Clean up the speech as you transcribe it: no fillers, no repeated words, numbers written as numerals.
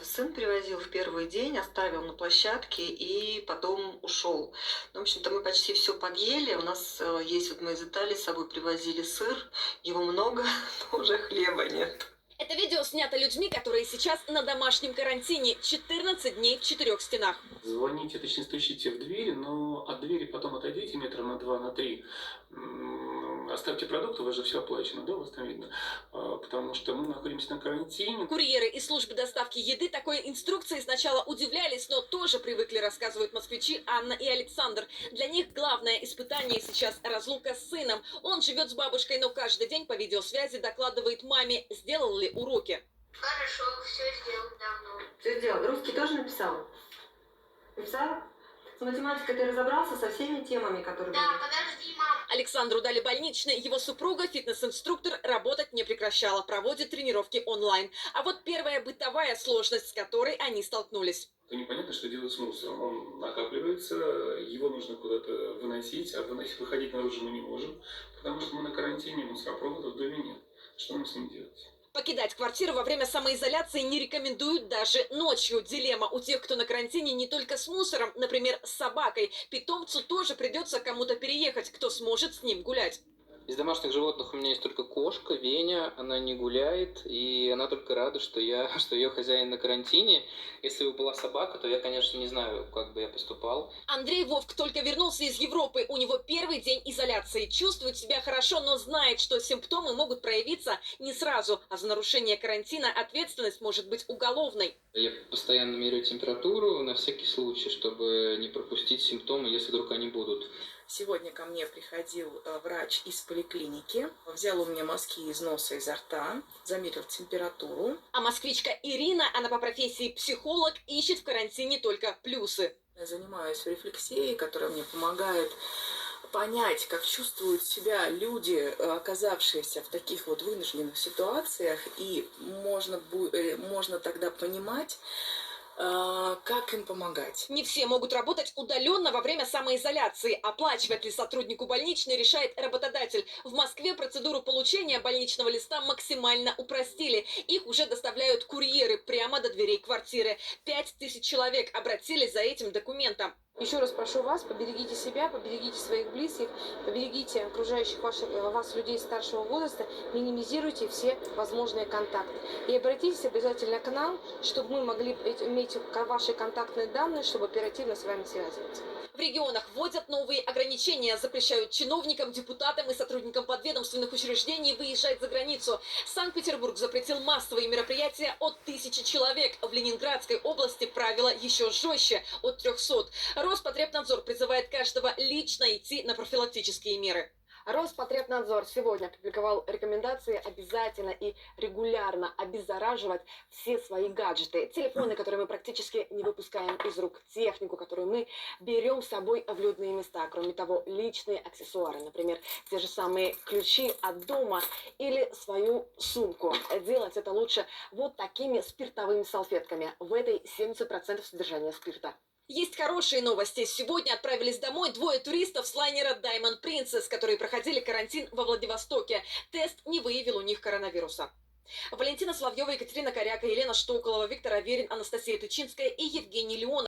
Сын привозил в первый день, оставил на площадке и потом ушел. Ну, в общем-то, мы почти все подъели. У нас есть, вот мы из Италии с собой привозили сыр, его много, но уже хлеба нет. Это видео снято людьми, которые сейчас на домашнем карантине 14 дней в 4 стенах. Звоните, точнее стучите в дверь, но от двери потом отойдите метра на 2, на 3. Оставьте продукты, у вас же все оплачено, да, у вас там видно? Потому что мы находимся на карантине. Курьеры и службы доставки еды такой инструкции сначала удивлялись, но тоже привыкли, рассказывают москвичи Анна и Александр. Для них главное испытание сейчас разлука с сыном. Он живет с бабушкой, но каждый день по видеосвязи докладывает маме, сделал ли уроки. Хорошо, все сделал давно. Все сделал. Русский тоже написал? Написал? С математикой ты разобрался со всеми темами, которые Да, были? подожди, мам. Александру дали больничный, его супруга, фитнес-инструктор, работать не прекращала, проводит тренировки онлайн. А вот первая бытовая сложность, с которой они столкнулись. То непонятно, что делать с мусором. Он накапливается, его нужно куда-то выносить, а выходить наружу мы не можем, потому что мы на карантине, мусоропровода в доме нет. Что нам с ним делать? Покидать квартиру во время самоизоляции не рекомендуют даже ночью. Дилемма у тех, кто на карантине, не только с мусором, например, с собакой. Питомцу тоже придется кому-то переехать, кто сможет с ним гулять. Из домашних животных у меня есть только кошка, Веня, она не гуляет, и она только рада, что ее хозяин на карантине. Если бы была собака, то я, конечно, не знаю, как бы я поступал. Андрей Вовк только вернулся из Европы, у него первый день изоляции. Чувствует себя хорошо, но знает, что симптомы могут проявиться не сразу, а за нарушение карантина ответственность может быть уголовной. Я постоянно меряю температуру на всякий случай, чтобы не пропустить симптомы, если вдруг они будут. Сегодня ко мне приходил врач из поликлиники, взял у меня мазки из носа и изо рта, замерил температуру. А москвичка Ирина, она по профессии психолог, ищет в карантине только плюсы. Я занимаюсь рефлексией, которая мне помогает понять, как чувствуют себя люди, оказавшиеся в таких вот вынужденных ситуациях, и можно тогда понимать, как им помогать. Не все могут работать удаленно во время самоизоляции. Оплачивать ли сотруднику больничный, решает работодатель. В Москве процедуру получения больничного листа максимально упростили. Их уже доставляют курьеры прямо до дверей квартиры. 5000 человек обратились за этим документом. Еще раз прошу вас, поберегите себя, поберегите своих близких, поберегите окружающих вас людей старшего возраста, минимизируйте все возможные контакты. И обратитесь обязательно к нам, чтобы мы могли иметь ваши контактные данные, чтобы оперативно с вами связываться. В регионах вводят новые ограничения, запрещают чиновникам, депутатам и сотрудникам подведомственных учреждений выезжать за границу. Санкт-Петербург запретил массовые мероприятия от 1000 человек. В Ленинградской области правила еще жестче – от 300. Роспотребнадзор призывает каждого лично идти на профилактические меры. Роспотребнадзор сегодня опубликовал рекомендации обязательно и регулярно обеззараживать все свои гаджеты. Телефоны, которые мы практически не выпускаем из рук, технику, которую мы берем с собой в людные места. Кроме того, личные аксессуары, например, те же самые ключи от дома или свою сумку. Делать это лучше вот такими спиртовыми салфетками. В этой 70% содержания спирта. Есть хорошие новости. Сегодня отправились домой двое туристов с лайнера Diamond Princess, которые проходили карантин во Владивостоке. Тест не выявил у них коронавируса. Валентина Соловьева, Екатерина Коряка, Елена Штоколова, Виктор Аверин, Анастасия Тычинская и Евгений Леонов.